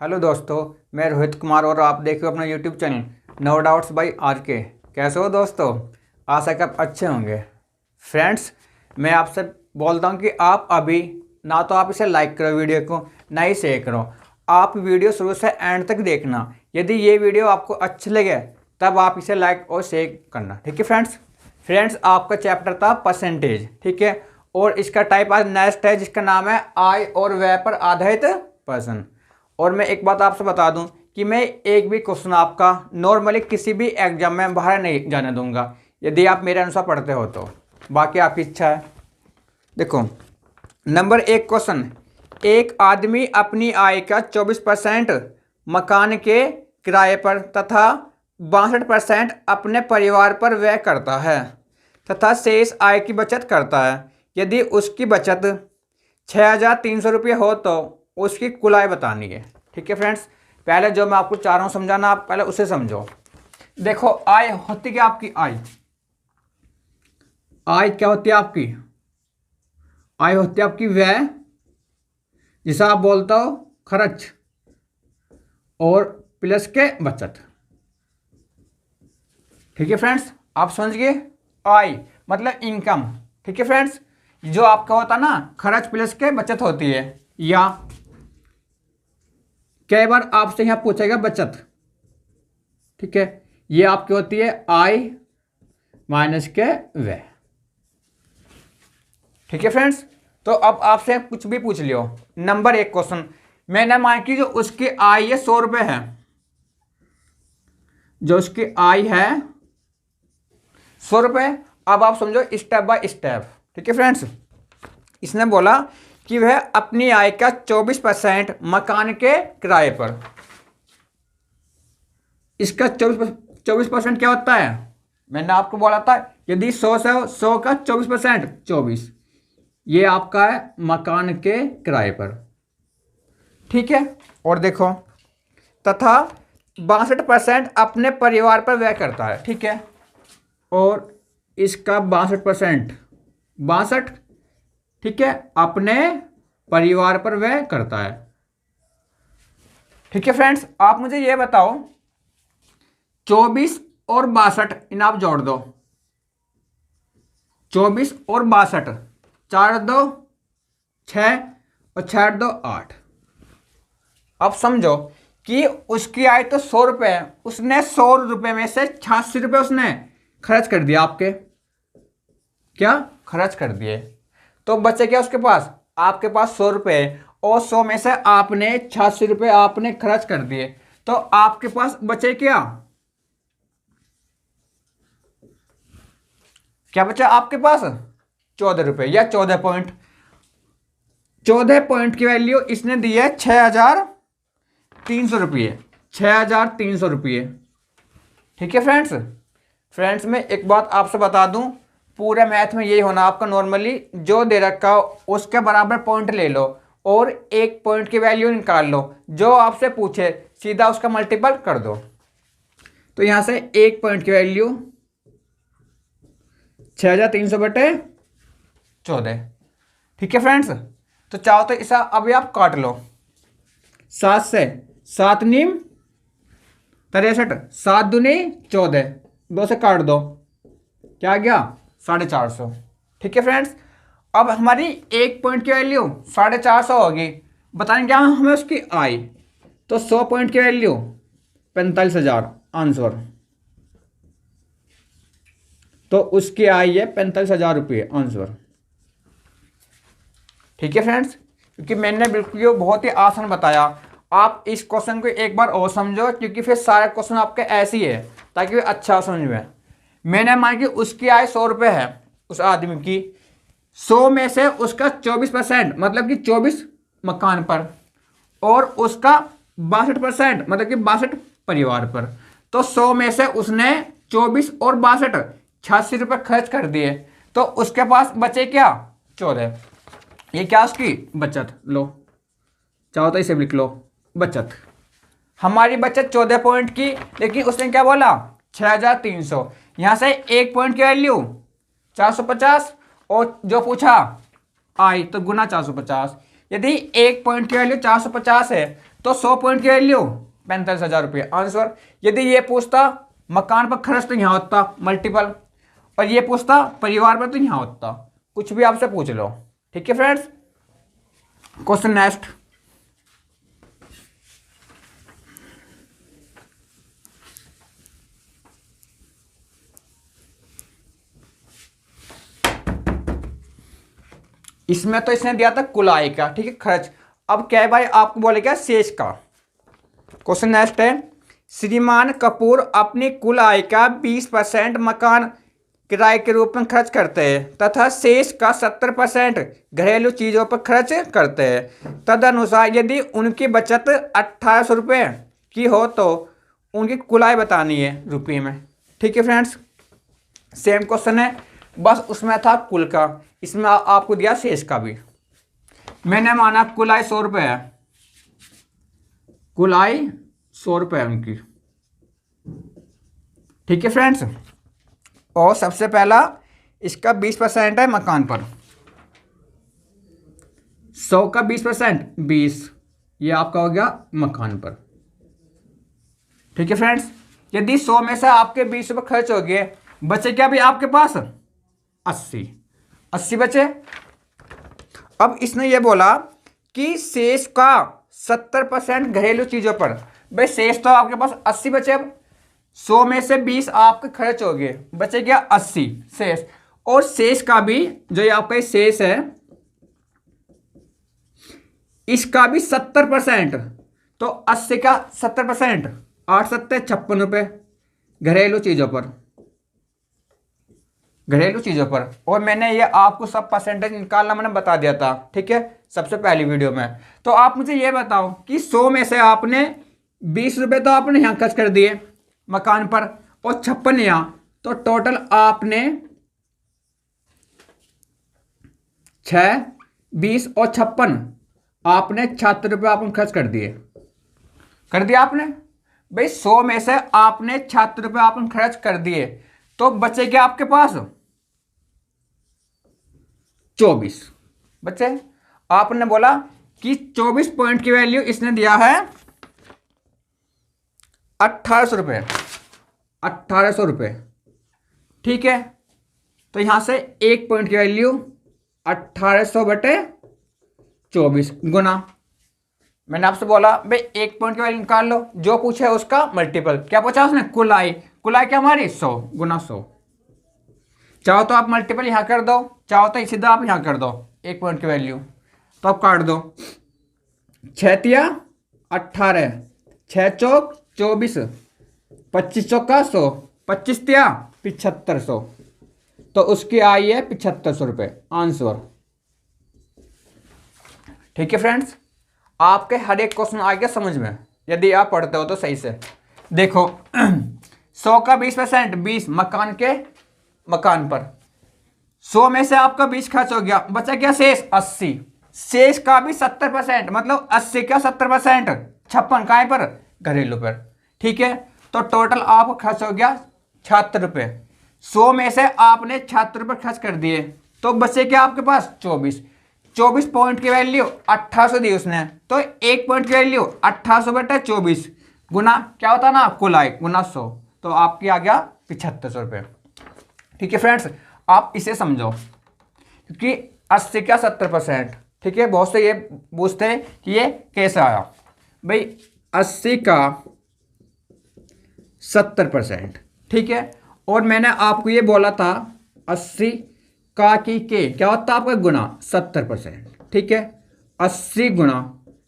Hello दोस्तों, मैं रोहित कुमार और आप देख रहे हो अपना YouTube channel no doubts by R K. कैसे हो दोस्तों? आशा कि आप अच्छे होंगे। फ्रेंड्स, मैं आपसे बोलता हूं कि आप अभी ना तो आप इसे लाइक करो वीडियो को, ना ही शेयर करो। आप वीडियो शुरू से एंड तक देखना। यदि ये वीडियो आपको अच्छी लगे तब आप इसे लाइक और शेयर करना, ठीक है फ्रेंड्स, आपका चैप्टर था परसेंटेज, ठीक है। और इसका टाइप आज नेक्स्ट है जिसका नाम है आय और व्यय पर आधारित प्रश्न। और मैं एक बात आपसे बता दूं कि मैं एक भी क्वेश्चन आपका नॉर्मली किसी भी एग्जाम में बाहर नहीं जाने दूंगा यदि आप मेरे अनुसार पढ़ते हो तो। बाकी आपकी इच्छा है। देखो, नंबर 1 क्वेश्चन। एक आदमी अपनी आय का 24% मकान के किराए पर तथा 62% अपने परिवार पर व्यय करता है तथा शेष आय की बचत करता है। यदि उसकी बचत 6,300 रुपये हो तो उसकी कुल आय बतानी है, ठीक है फ्रेंड्स। पहले जो मैं आपको चाह रहा हूं समझाना, आप पहले उसे समझो। देखो, आय होती क्या आपकी? आय क्या होती है आपकी? आय होती है आपकी व्यय, जिसे आप बोलते हो खर्च, और प्लस के बचत, ठीक है फ्रेंड्स। आप समझ गए? आय मतलब इनकम, ठीक है फ्रेंड्स। जो आपका होता है ना, खर्च प्लस के बचत होती है। या कई बार आपसे यहां पूछेगा बचत, ठीक है। ये आपकी होती है आय माइनस के व्यय, ठीक है फ्रेंड्स। तो अब आपसे कुछ भी पूछ लियो। नंबर 1 क्वेश्चन, मैंने मान की जो उसकी आय है 100 रुपए है, जो उसकी आय है 100 रुपए। अब आप समझो स्टेप बाय स्टेप, ठीक है फ्रेंड्स। इसने बोला कि वह अपनी आय का 24% मकान के किराए पर। इसका 24% क्या होता है? मैंने आपको बोला था यदि 100 से 100 का 24%, 24, ये आपका है मकान के किराए पर, ठीक है। और देखो, तथा 62% अपने परिवार पर व्यय करता है, ठीक है। और इसका 62%, 62, ठीक है, अपने परिवार पर व्यय करता है, ठीक है फ्रेंड्स। आप मुझे यह बताओ, 24 और 62 इन आप जोड़ दो। 24 और 62, 4 2 6 और 6 2 8। अब समझो कि उसकी आय तो 100 रुपए है, उसने 100 रुपए में से 86 रुपए उसने खर्च कर दिया। आपके क्या खर्च कर दिए, तो बचे क्या उसके पास? आपके पास 100 रुपए है और 100 में से आपने 86 रुपए आपने खर्च कर दिए, तो आपके पास बचे क्या? क्या बचा आपके पास? 14 रुपए या 14 पॉइंट। 14 पॉइंट की वैल्यू इसने दी है 6,300 रुपये, 6,300 रुपये, ठीक है फ्रेंड्स मैं एक बात आपसे बता दूं, पूरे मैथ में यही होना आपका। नॉर्मली जो दे रखा हो उसके बराबर पॉइंट ले लो और एक पॉइंट की वैल्यू निकाल लो। जो आपसे पूछे सीधा उसका मल्टीपल कर दो। तो यहां से एक पॉइंट की वैल्यू 6,300 बटे 14, ठीक है फ्रेंड्स। तो चाहो तो इसे अभी आप काट लो। 7 से 7 नीम 63, 7 दूनी 14, 2 से काट दो, क्या आ गया? 450, ठीक है फ्रेंड्स। अब हमारी एक पॉइंट की वैल्यू 450 होगी। बताएं क्या हमें उसकी आय, तो 100 पॉइंट की वैल्यू 45,000 आंसर। तो उसकी आय है 45,000 रुपये आंसर, ठीक है फ्रेंड्स। क्योंकि मैंने बिल्कुल बहुत ही आसान बताया। आप इस क्वेश्चन को एक बार और समझो, क्योंकि फिर सारे क्वेश्चन आपके ऐसे ही है, ताकि वे अच्छा समझ में। मैंने मान कि उसकी आय 100 रुपये है उस आदमी की, 100 में से उसका 24% मतलब कि 24 मकान पर, और उसका 62% मतलब कि 62 परिवार पर। तो 100 में से उसने 24 और 62 86 रुपये खर्च कर दिए, तो उसके पास बचे क्या? 14। ये क्या उसकी बचत। लो, चाहो तो इसे लिख लो, बचत। हमारी बचत 14 पॉइंट की, लेकिन उसने क्या बोला? 6,300। यहां से एक पॉइंट की वैल्यू 450, और जो पूछा आय तो गुना 450। यदि एक पॉइंट की वैल्यू 450 है तो 100 पॉइंट की वैल्यू 45,000 रुपये आंसर। यदि ये पूछता मकान पर खर्च तो यहाँ होता मल्टीपल, और ये पूछता परिवार पर तो यहाँ होता। कुछ भी आपसे पूछ लो। ठीक है फ्रेंड्स, क्वेश्चन नेक्स्ट। इसमें तो इसने दिया था कुल आय का, ठीक है, खर्च। अब क्या है भाई, आपको बोलेगा शेष का। क्वेश्चन नेक्स्ट है, श्रीमान कपूर अपनी कुल आय का 20% मकान किराए के रूप में खर्च करते हैं तथा शेष का 70% घरेलू चीजों पर खर्च करते हैं। तदनुसार यदि उनकी बचत 1800 रुपये की हो तो उनकी कुल आय बतानी है रुपये में। ठीक है फ्रेंड्स, सेम क्वेश्चन है, बस उसमें था कुल का, इसमें आपको दिया शेष का भी। मैंने माना कुल आय 100 रुपये है, कुल आय 100 रुपये है उनकी। ठीक है फ्रेंड्स, और सबसे पहला इसका 20% है मकान पर, 100 का 20% 20, ये आपका हो गया मकान पर। ठीक है फ्रेंड्स, यदि 100 में से आपके 20 रुपये खर्च हो गए, बचे क्या भी आपके पास 80 बचे। अब इसने ये बोला कि शेष का 70% घरेलू चीजों पर। भाई शेष तो आपके पास 80 बचे। अब 100 में से 20 आपके खर्च हो गए, बचे क्या 80 शेष। और शेष का भी जो ये आपका शेष है इसका भी 70%, तो 80 का 70%, 8 सत्ते 56 रुपये घरेलू चीजों पर, घरेलू चीजों पर। और मैंने ये आपको सब परसेंटेज निकालना मैंने बता दिया था, ठीक है, सबसे पहली वीडियो में। तो आप मुझे ये बताओ कि 100 में से आपने 20 रुपये तो आपने यहाँ खर्च कर दिए मकान पर, और 56 यहाँ, तो टोटल आपने 6, 20 और 56 आपने 76 रुपये आपने खर्च कर दिए, कर दिया आपने। भाई 100 में से आपने 76 रुपये आपने खर्च कर दिए, तो बचे क्या आपके पास 24 बचे। आपने बोला कि 24 पॉइंट की वैल्यू इसने दिया है 1800 रुपये, 1800 रुपये। ठीक है, तो यहां से 1 पॉइंट की वैल्यू 1800 बटे 24 गुना। मैंने आपसे बोला भाई 1 पॉइंट की वैल्यू निकाल लो, जो पूछे उसका मल्टीपल। क्या पूछा उसने, कुल आय। कुल आय क्या हमारी 100 गुना 100। चाहो तो आप मल्टीपल यहां कर दो, चाहो तो सीधा आप यहां कर दो 1 पॉइंट की वैल्यू। तो आप काट दो, 6 तिया 18, 6 चौक 24, 25 चौका 100, 25 तिया 7500, तो उसकी आय है 7500 रुपये आंसर। ठीक है फ्रेंड्स, आपके हर एक क्वेश्चन आ गया समझ में, यदि आप पढ़ते हो तो सही से। देखो 100 का 20%, 20 मकान के मकान पर, 100 में से आपका 20 खर्च हो गया, बचा क्या शेष 80। शेष का भी 70%, मतलब 80 का 70%, 56 काय पर घरेलू पर। ठीक है, तो टोटल आपका खर्च हो गया 76 रुपये। 100 में से आपने 76 रुपये खर्च कर दिए, तो बचे क्या आपके पास 24। 24 पॉइंट की वैल्यू 1800 दी उसने, तो 1 पॉइंट की वैल्यू 1800 बटे 24 गुना क्या होता ना कुल आय गुना 100, तो आपकी आ गया 7500 रुपये। ठीक है फ्रेंड्स, आप इसे समझो, क्योंकि 80 का 70%। ठीक है, बहुत से ये पूछते हैं कि ये कैसे आया। भाई 80 का 70%, ठीक है, और मैंने आपको ये बोला था 80 का की के क्या होता है आपका गुना 70%। ठीक है, 80 गुना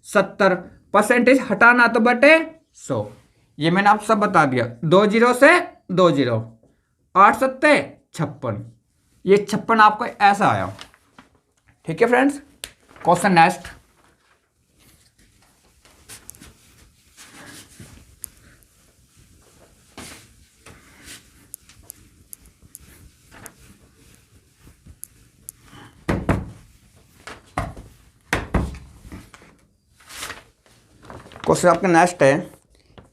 70, परसेंटेज हटाना तो बटे 100, ये मैंने आपको सब बता दिया। 2 जीरो से 2 जीरो, 8 सत्ते 56, ये 56 आपको ऐसा आया। ठीक है फ्रेंड्स, क्वेश्चन नेक्स्ट। क्वेश्चन आपका नेक्स्ट है,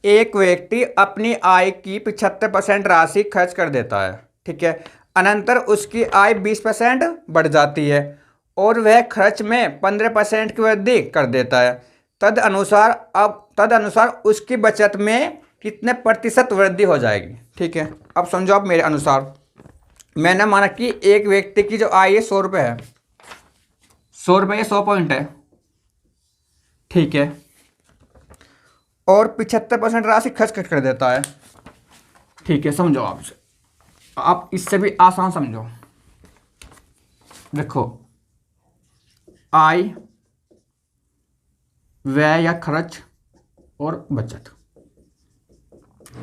एक व्यक्ति अपनी आय की 75% राशि खर्च कर देता है। ठीक है, अनंतर उसकी आय 20% बढ़ जाती है और वह खर्च में 15% की वृद्धि कर देता है। तदनुसार उसकी बचत में कितने प्रतिशत वृद्धि हो जाएगी। ठीक है, अब समझो आप मेरे अनुसार। मैंने माना कि एक व्यक्ति की जो आय है 100 रुपये है, 100 रुपये 100 पॉइंट है। ठीक है, और 75% राशि खर्च कर देता है। ठीक है, समझो आप इससे भी आसान समझो। देखो, आय, व्यय या खर्च और बचत।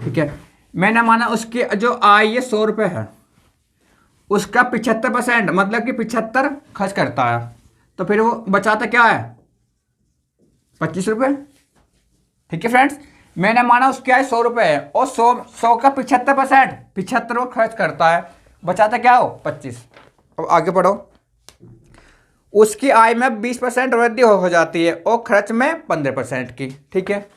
ठीक है, मैंने माना उसकी जो आय ये 100 रुपये है, उसका 75% मतलब कि 75 खर्च करता है, तो फिर वो बचाता क्या है, 25 रुपये। ठीक है फ्रेंड्स, मैंने माना उसकी आय 100 रुपये है और 100 का 75%, 75 वो खर्च करता है, बचाता क्या हो, 25। अब आगे पढ़ो। उसकी आय में 20% वृद्धि हो जाती है और खर्च में 15% की। ठीक है,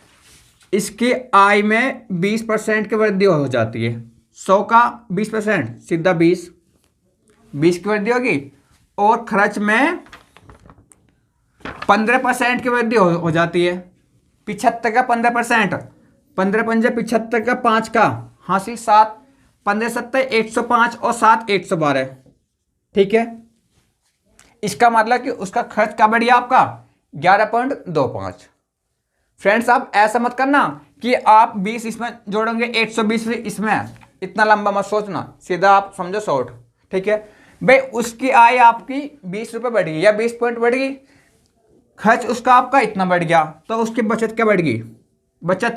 इसकी आय में 20% की वृद्धि हो जाती है, 100 का 20% सीधा 20 की वृद्धि होगी, और खर्च में 15% की वृद्धि हो जाती है। 75 का 15%, 15 पंजे 75 का 5 का हासिल 7, 15 सत्ते 105 और 7 112। ठीक है, इसका मतलब कि उसका खर्च क्या बढ़ गया आपका, 11.25। फ्रेंड्स, आप ऐसा मत करना कि आप 20 इसमें जोड़ोगे 120 इसमें, इतना लंबा मत सोचना, सीधा आप समझो शॉर्ट। ठीक है भाई, उसकी आय आपकी 20 रुपये बढ़ गई या 20 पॉइंट बढ़ गई, खर्च उसका आपका इतना बढ़ गया, तो उसकी बचत क्या बढ़ गई, बचत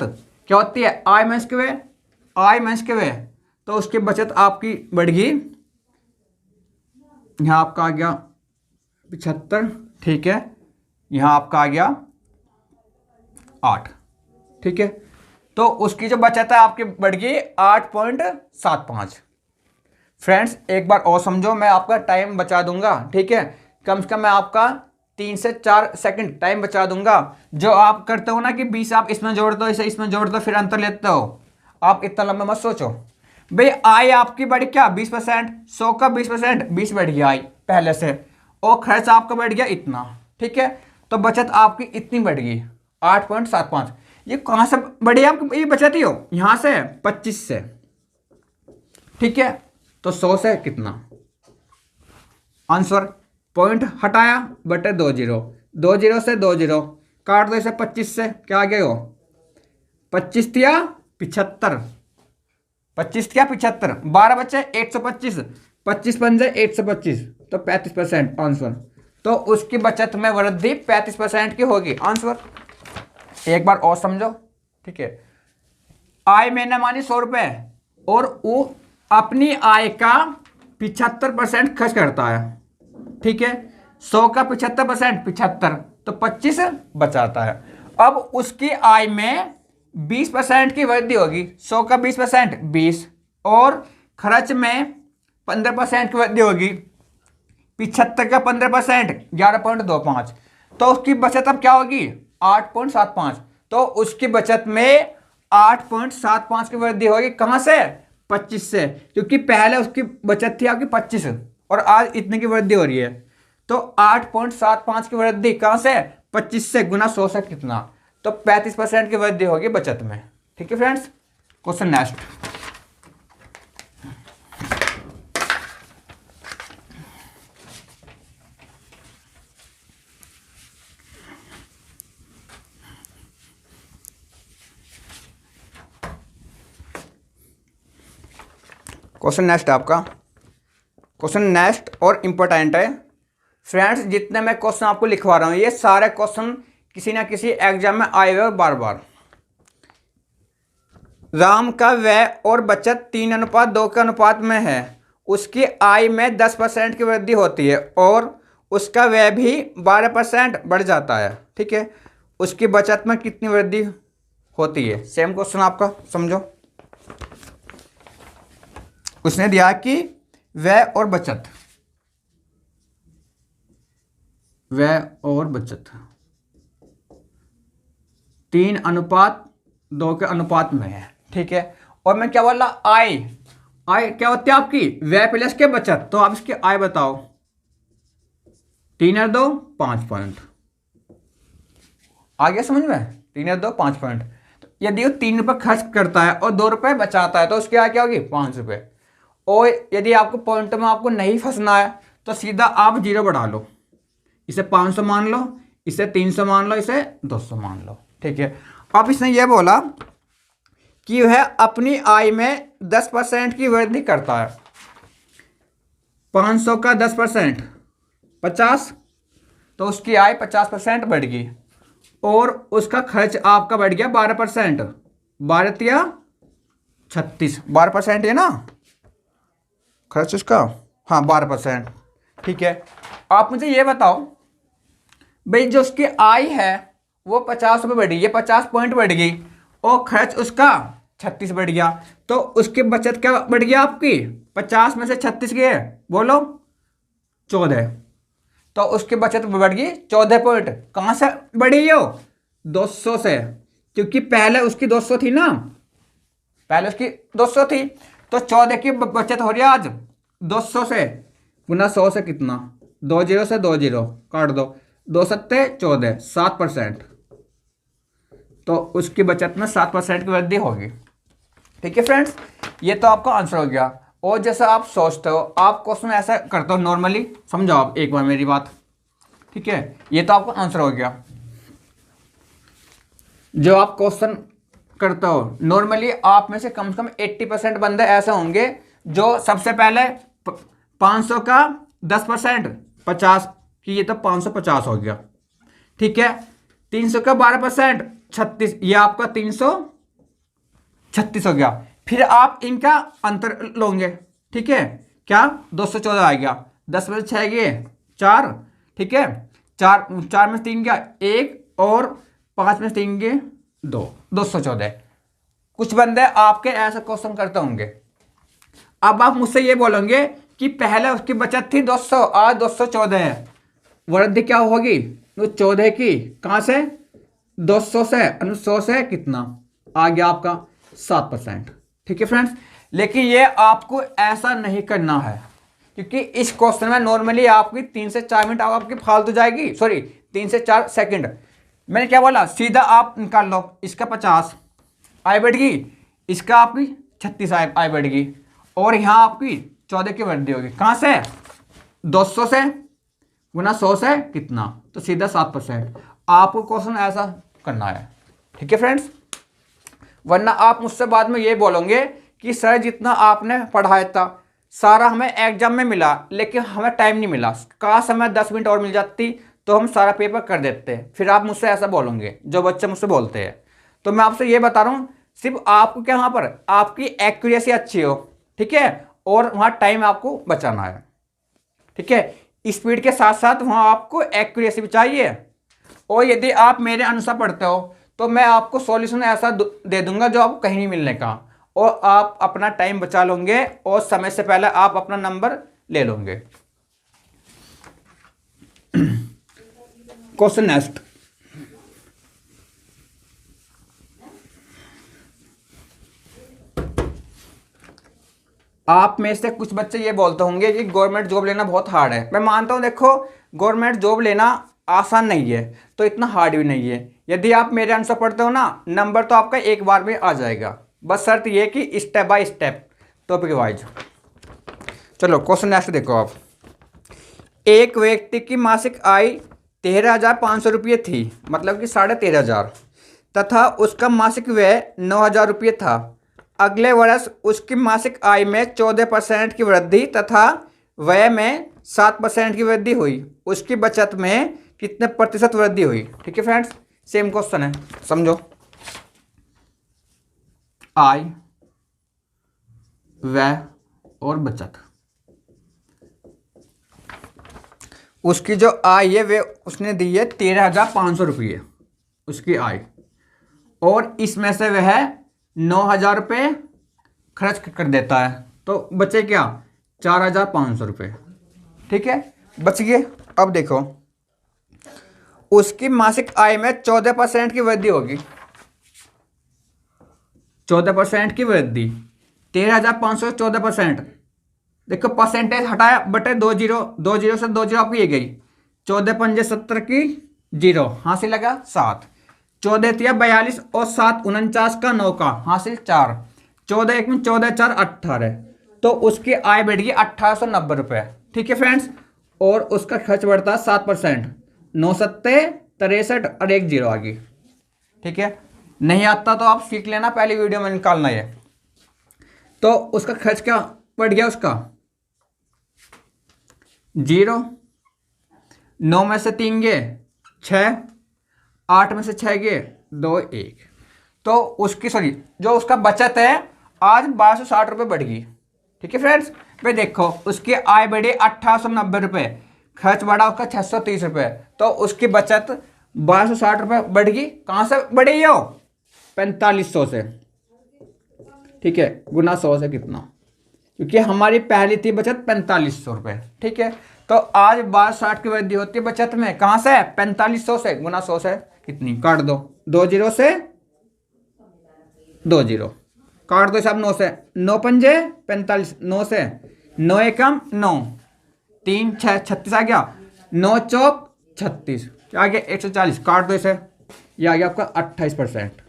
क्या होती है, आय माइनस के व्यय, आय माइनस के व्यय, तो उसकी बचत आपकी बढ़ गई, यहाँ आपका आ गया 75। ठीक है, यहाँ आपका आ गया 8। ठीक है, तो उसकी जो बचत है आपकी बढ़ गई 8.75। फ्रेंड्स, एक बार और समझो, मैं आपका टाइम बचा दूंगा। ठीक है, कम से कम मैं आपका 3 से 4 सेकंड टाइम बचा दूंगा। जो आप करते हो ना कि 20 आप इसमें जोड़ दो, इसे इसमें जोड़ दो, फिर अंतर लेते हो, आप इतना लंबा मत सोचो। भाई, आय आपकी बढ़ी क्या, 20%, 100 का 20%, 20 बढ़ गया आय पहले से, और खर्च आपका बढ़ गया इतना। ठीक है, तो बचत आपकी इतनी बढ़ गई 8.75। ये कहां से बढ़ी आपकी ये बचत ही हो, यहां से 25 से। ठीक है, तो 100 से कितना आंसर, पॉइंट हटाया बटे 2 जीरो, 2 जीरो से 2 जीरो काट दो, इसे 25 से क्या आ गया हो, 25 दिया 75, 25 क्या 75, 12 बच्चे 125, 25 पंजे 125, तो 35% आंसर। तो उसकी बचत में वृद्धि 35% की होगी आंसर। एक बार और समझो। ठीक है, आय मैंने मानी 100 रुपये और वो अपनी आय का 75% खर्च करता है। ठीक है, 100 का 75%, 75, तो 25 बचाता है। अब उसकी आय में 20% की वृद्धि होगी, 100 का 20%, 20, और खर्च में 15% की वृद्धि होगी, 75 का 15%, 11.25, तो उसकी बचत अब क्या होगी, 8.75। तो उसकी बचत में 8.75 की वृद्धि होगी, कहां से, 25 से, क्योंकि पहले उसकी बचत थी आपकी 25 और आज इतने की वृद्धि हो रही है, तो 8.75 की वृद्धि कहां से, 25 से, गुना 100 से कितना, तो 35% की वृद्धि होगी बचत में। ठीक है friends, question next. Question next आपका, क्वेश्चन नेक्स्ट और इंपॉर्टेंट है फ्रेंड्स। जितने मैं क्वेश्चन आपको लिखवा रहा हूं, ये सारे क्वेश्चन किसी ना किसी एग्जाम में आए हुए बार बार। राम का व्यय और बचत 3:2 के अनुपात में है। उसकी आय में 10% की वृद्धि होती है और उसका व्यय भी 12% बढ़ जाता है। ठीक है, उसकी बचत में कितनी वृद्धि होती है, सेम क्वेश्चन आपका समझो। उसने दिया कि व्यय और बचत, व्यय और बचत 3:2 के अनुपात में है। ठीक है, और मैं क्या बोला, आय, आय क्या होती है आपकी, व्यय प्लस के बचत, तो आप इसकी आय बताओ, 3 और 2 5 पॉइंट, आ गया समझ में? 3 या 2 5 पॉइंट। तो यदि वो 3 रुपये खर्च करता है और 2 रुपये बचाता है तो उसकी आय क्या होगी? 5 रुपये। और यदि आपको पॉइंट में आपको नहीं फंसना है तो सीधा आप 0 बढ़ा लो, इसे 500 मान लो, इसे 300 मान लो, इसे 200 मान लो। ठीक है। अब इसने ये बोला कि वह अपनी आय में 10% की वृद्धि करता है। 500 का 10% 50, तो उसकी आय 50% बढ़ गई। और उसका खर्च आपका बढ़ गया 12%। 12 या 36, 12% है ना खर्च उसका? हाँ 12%। ठीक है। आप मुझे ये बताओ भाई, जो उसकी आय है वो 50 रुपये बढ़ी, ये 50 पॉइंट बढ़ गई और खर्च उसका 36 बढ़ गया, तो उसकी बचत क्या बढ़ गया आपकी? 50 में से 36 गए, बोलो 14। तो उसकी बचत बढ़ गई 14 पॉइंट। कहाँ से बढ़ी हो? 200 से, क्योंकि पहले उसकी 200 थी ना, पहले उसकी 200 थी, तो 14 की बचत हो रही है आज 200 से। गुना 100 से कितना? 2 जीरो से 2 जीरो काट दो, 2 सत्ते 14, 7%। तो उसकी बचत में 7% की वृद्धि होगी। ठीक है फ्रेंड्स, ये तो आपका आंसर हो गया। और जैसा आप सोचते हो, आप क्वेश्चन ऐसा करते हो नॉर्मली, समझो आप एक बार मेरी बात। ठीक है, ये तो आपका आंसर हो गया। जो आप क्वेश्चन करते हो नॉर्मली, आप में से कम 80% बंदे ऐसे होंगे जो सबसे पहले 500 का 10% 50 की, ये तो 550 हो गया। ठीक है। 300 का 12% 36, ये आपका 336 हो गया। फिर आप इनका अंतर लोगे। ठीक है, क्या? 214 आ गया, 10 में से 6 गए 4। ठीक है, 4 में से 3 गया 1, और 5 में से 3 गए 2, 214। कुछ बंदे आपके ऐसा क्वेश्चन करते होंगे। अब आप मुझसे ये बोलोगे कि पहले उसकी बचत थी 200, आज 214 है, वृद्धि क्या होगी? तो 14 की, कहां से? 200 से, 100 से कितना आ गया आपका? 7%। ठीक है फ्रेंड्स, लेकिन ये आपको ऐसा नहीं करना है, क्योंकि इस क्वेश्चन में नॉर्मली आपकी 3 से 4 मिनट आपकी फालतू जाएगी, सॉरी 3 से 4 सेकंड। मैंने क्या बोला? सीधा आप निकाल लो, इसका 50 आय बढ़ गई, इसका आपकी 36 आय बढ़ गई, और यहाँ आपकी 14 की वृद्धि होगी। कहाँ से? 200 से, गुना 100 से कितना? तो सीधा 7%। आपको क्वेश्चन ऐसा करना है। ठीक है फ्रेंड्स, वरना आप मुझसे बाद में ये बोलोगे कि सर जितना आपने पढ़ाया था सारा हमें एग्जाम में मिला, लेकिन हमें टाइम नहीं मिला, काश हमें 10 मिनट और मिल जाती तो हम सारा पेपर कर देते। फिर आप मुझसे ऐसा बोलोगे, जो बच्चे मुझसे बोलते हैं। तो मैं आपसे ये बता रहा हूँ, सिर्फ आपको क्या वहाँ पर आपकी एक्यूरेसी अच्छी हो, ठीक है, और वहाँ टाइम आपको बचाना है। ठीक है, स्पीड के साथ साथ वहाँ आपको एक्यूरेसी भी चाहिए। और यदि आप मेरे अनुसार पढ़ते हो तो मैं आपको सॉल्यूशन ऐसा दे दूंगा जो आपको कहीं नहीं मिलने का, और आप अपना टाइम बचा लोगे और समय से पहले आप अपना नंबर ले लोगे। Question next. आप में से कुछ बच्चे ये बोलते होंगे कि गवर्नमेंट जॉब लेना बहुत हार्ड है। मैं मानता हूं, देखो गवर्नमेंट जॉब लेना आसान नहीं है, तो इतना हार्ड भी नहीं है। यदि आप मेरे अनुसार पढ़ते हो ना, नंबर तो आपका एक बार में आ जाएगा, बस शर्त ये कि step by step, topic wise. चलो क्वेश्चन नेक्स्ट देखो आप। एक व्यक्ति की मासिक आय 13,500 रुपये थी, मतलब कि 13,500, तथा उसका मासिक व्यय 9,000 रुपये था। अगले वर्ष उसकी मासिक आय में 14% की वृद्धि तथा व्यय में 7% की वृद्धि हुई। उसकी बचत में कितने प्रतिशत वृद्धि हुई? ठीक है फ्रेंड्स, सेम क्वेश्चन है, समझो। आय, व्यय और बचत। उसकी जो आय है वे उसने दी है 13,500 रुपये उसकी आय, और इसमें से वह 9,000 रुपये खर्च कर देता है, तो बचे क्या? 4,500 रुपये। ठीक है, बच गए। अब देखो, उसकी मासिक आय में 14% की वृद्धि होगी। 14% की वृद्धि, 13,500 14%। देखो परसेंटेज हटाया बटे 2 जीरो, 2 जीरो से 2 जीरो आपकी ये गई, 14 पंजे 70 की 0, हाँ से लगा 7। 14 तिया 42 और 7 49 का 9 का हासिल 4, 14 एक में 14 4 18, तो उसकी आय बढ़ गई 1890 रुपये। ठीक है फ्रेंड्स, और उसका खर्च बढ़ता है 7%, 9 सत्ते 63 और 1 जीरो आ गई। ठीक है, नहीं आता तो आप सीख लेना, पहली वीडियो में निकालना है। तो उसका खर्च क्या बढ़ गया, उसका 0, 9 में से 3 गए 6, 8 में से 6 गए 2 1, तो उसकी सॉरी जो उसका बचत है आज 1260 रुपये बढ़ गई। ठीक है फ्रेंड्स, पे देखो उसकी आय बढ़ी 1890 रुपये, खर्च बढ़ा उसका 630 रुपये, तो उसकी बचत 1260 रुपये बढ़ गई। कहाँ से बढ़ी हो, 4500 से। ठीक है, गुना 100 से कितना, क्योंकि हमारी पहली थी बचत 4500 रुपये। ठीक है, तो आज 1260 की वृद्धि होती है बचत में, कहाँ से 4500 से, गुना 100 से कितनी, काट दो 2 जीरो से 2 जीरो, काट दो सब 9 से, 9 पंजे 45, 9 से 9 एकम 9, 3 6 36 आ गया, 9 चौक 36, आ गया 140, काट दो इसे, ये आ गया आपका 28%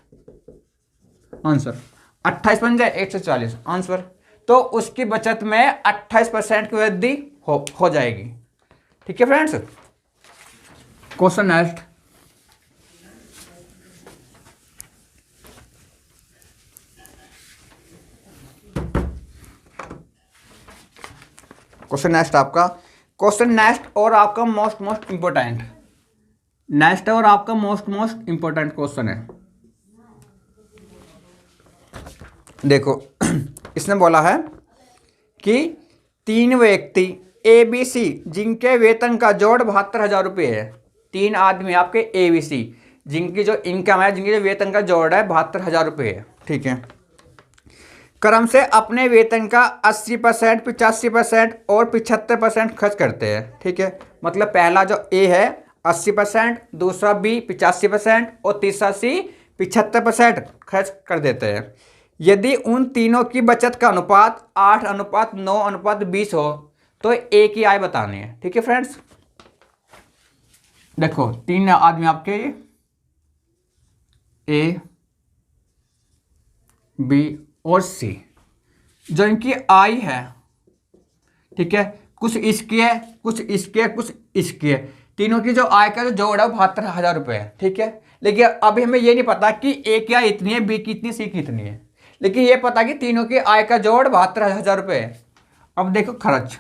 आंसर। 28 पंजे 140 आंसर। तो उसकी बचत में 28% की वृद्धि हो जाएगी। ठीक है friends, question next. Question next आपका, क्वेश्चन नेक्स्ट और आपका मोस्ट इंपोर्टेंट, नेक्स्ट और आपका मोस्ट इंपोर्टेंट क्वेश्चन है। देखो इसने बोला है कि 3 व्यक्ति ABC जिनके वेतन का जोड़ 72,000 रुपये है, 3 आदमी आपके ABC जिनकी जो इनकम है, जिनकी जो वेतन का जोड़ है 72,000 रुपये है। ठीक है, क्रम से अपने वेतन का 80%, 85% और 75% खर्च करते हैं। ठीक है, मतलब पहला जो A है 80%, दूसरा B 85% और तीसरा C 75% खर्च कर देते हैं। यदि उन तीनों की बचत का अनुपात 8:9:20 हो तो A की आय बतानी है। ठीक है फ्रेंड्स, देखो 3 आदमी आपके A, B और C, जो इनकी आय है, ठीक है, कुछ इसकी है, कुछ इसकी है, कुछ इसकी है, तीनों की जो आय का जो जोड़ है 72,000 रुपये है। ठीक है, लेकिन अभी हमें ये नहीं पता कि A की आय इतनी है, B की इतनी, C की इतनी है, लेकिन ये पता कि तीनों की आय का जोड़ 72,000 रुपये है। अब देखो खर्च,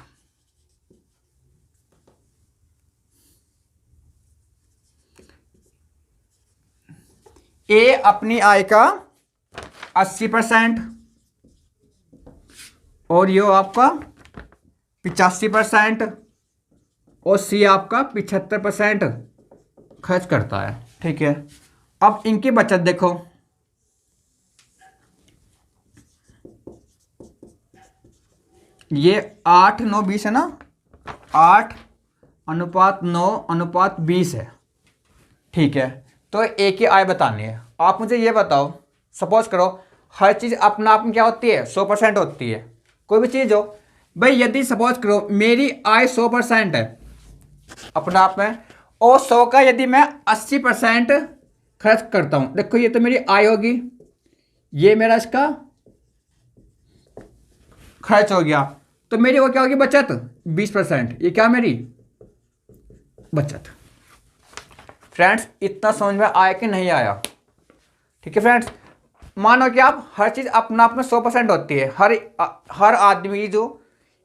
A अपनी आय का 80% और यो आपका 85% और C आपका 75% खर्च करता है। ठीक है, अब इनकी बचत देखो, ये 8:9:20 है ना, 8:9:20 है। ठीक है, तो A की आय बतानी है। आप मुझे ये बताओ, सपोज करो हर चीज़ अपना आप में क्या होती है 100% होती है, कोई भी चीज़ हो भाई, यदि सपोज करो मेरी आय 100% है अपना आप में, और 100 का यदि मैं 80% खर्च करता हूँ, देखो ये तो मेरी आय होगी, ये मेरा इसका खर्च हो गया, तो मेरी वो क्या होगी बचत 20%, ये क्या मेरी बचत। फ्रेंड्स इतना समझ में आया कि नहीं आया? ठीक है फ्रेंड्स, मानो कि आप हर चीज़ अपना आप में 100% होती है, हर आदमी की जो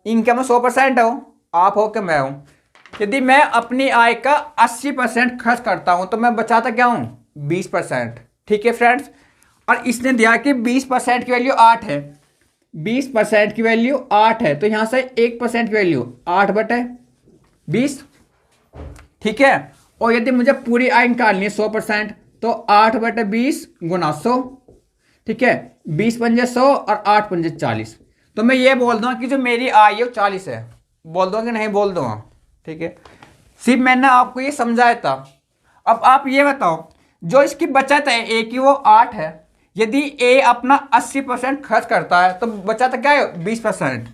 इनकम में 100% हो, आप हो कि मैं हूँ, यदि मैं अपनी आय का 80% खर्च करता हूँ तो मैं बचाता क्या हूँ 20%। ठीक है फ्रेंड्स, और इसने दिया कि 20% की वैल्यू 8 है, 20% की वैल्यू 8 है, तो यहाँ से 1% की वैल्यू 8/20। ठीक है, और यदि मुझे पूरी आय निकालनी है 100%, तो 8/20 गुना 100। ठीक है, 20 पंजे 100 और 8 पंजे 40, तो मैं ये बोल दूंगा कि जो मेरी आय है वो 40 है, बोल दूंगा कि नहीं बोल दूंगा? ठीक है, सिर्फ मैंने आपको ये समझाया था। अब आप ये बताओ, जो इसकी बचत है A की वो 8 है, यदि A अपना 80% खर्च करता है तो बचत क्या है 20%,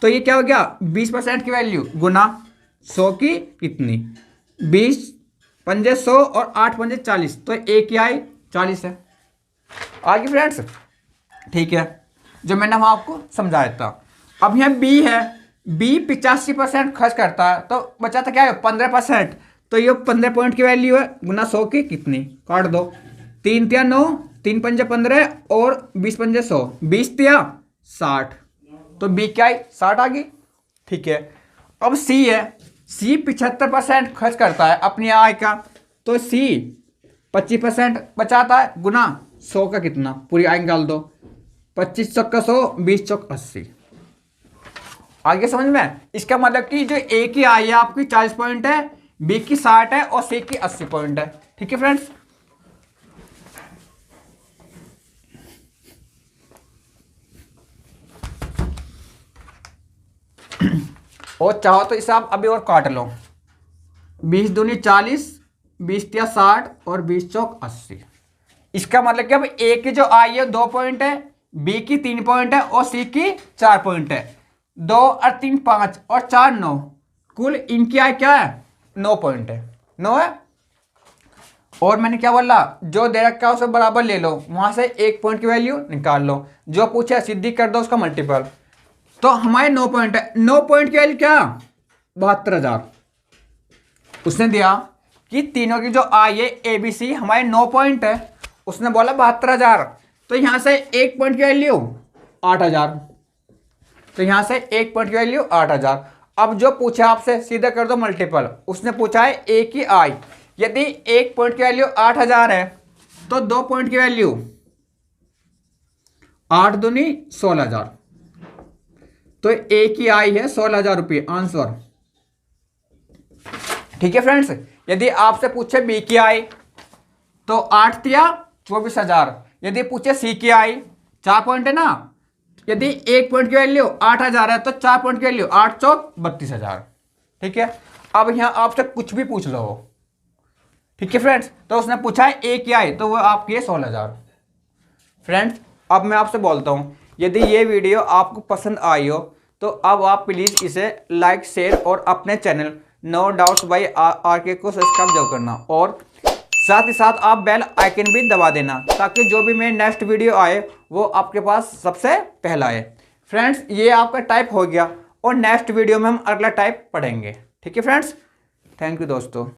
तो ये क्या हो गया 20% की वैल्यू गुना 100 की कितनी, 20 पंजे 100 और 8 पंजे 40, तो A की आय 40 है। आगे फ्रेंड्स, ठीक है, जो मैंने वहाँ आपको समझाया था। अब यहाँ बी है, बी 85% खर्च करता है, तो बचाता क्या है 15%। तो ये 15 पॉइंट की वैल्यू है, गुना 100 की कितनी, काट दो, 3 तिया 9, 3 पंजे 15 और 20 पंजे 100, 20 तिया 60, तो बी क्या है 60 आ गई। ठीक है, अब सी है, सी 75% खर्च करता है अपनी आय का, तो सी 25% बचाता है, गुना 100 का कितना, पूरी आय निकाल दो, 25 चौका 100, 20 चौक 80। आगे समझ में, इसका मतलब कि जो ए की आय है आपकी 40 पॉइंट है, बी की 60 है और सी की 80 पॉइंट है। ठीक है फ्रेंड्स, और चाहो तो इसे आप अभी और काट लो, 20 दूनी 40, 20 तिया 60 और 20 चौक 80। इसका मतलब कि अब ए की जो आय है 2 पॉइंट है, बी की 3 पॉइंट है और सी की 4 पॉइंट है। 2 और 3 5 और 4 9, कुल इनकी आय क्या है 9 पॉइंट है, 9 है। और मैंने क्या बोला, जो दे रखा है उसे बराबर ले लो, वहां से 1 पॉइंट की वैल्यू निकाल लो, जो पूछा सीधी कर दो उसका मल्टीपल। तो हमारे 9 पॉइंट है, 9 पॉइंट की वैल्यू क्या 72,000। उसने दिया कि तीनों की जो आय है ए बी सी हमारे 9 पॉइंट है, उसने बोला 72,000, तो यहां से 1 पॉइंट की वैल्यू 8,000, तो यहां से 1 पॉइंट की वैल्यू 8,000। अब जो पूछा आपसे सीधा कर दो मल्टीपल, उसने पूछा है ए की आय, यदि 1 पॉइंट की वैल्यू 8,000 है तो 2 पॉइंट की वैल्यू 8 दूनी 16,000, तो ए की आय है 16,000 रुपये, आंसर। ठीक है फ्रेंड्स, यदि आपसे पूछे बी की आय तो 8 तिया 24,000, यदि पूछे सी की आय 4 पॉइंट है ना, यदि 1 पॉइंट की वैल्यू 8,000 है तो 4 पॉइंट की वैल्यू 8 चौक 32,000। ठीक है, अब यहां आपसे कुछ भी पूछ लो। ठीक है फ्रेंड्स, तो उसने पूछा है ए की आय, तो वो आपकी है 16,000। फ्रेंड्स, अब मैं आपसे बोलता हूं, यदि ये वीडियो आपको पसंद आई हो तो अब आप प्लीज़ इसे लाइक शेयर और अपने channel no doubts by RK को सब्सक्राइब जरूर करना, और साथ ही साथ आप बेल आइकन भी दबा देना, ताकि जो भी मेरे नेक्स्ट वीडियो आए वो आपके पास सबसे पहला आए। फ्रेंड्स, ये आपका टाइप हो गया और नेक्स्ट वीडियो में हम अगला टाइप पढ़ेंगे। ठीक है फ्रेंड्स, थैंक यू दोस्तों।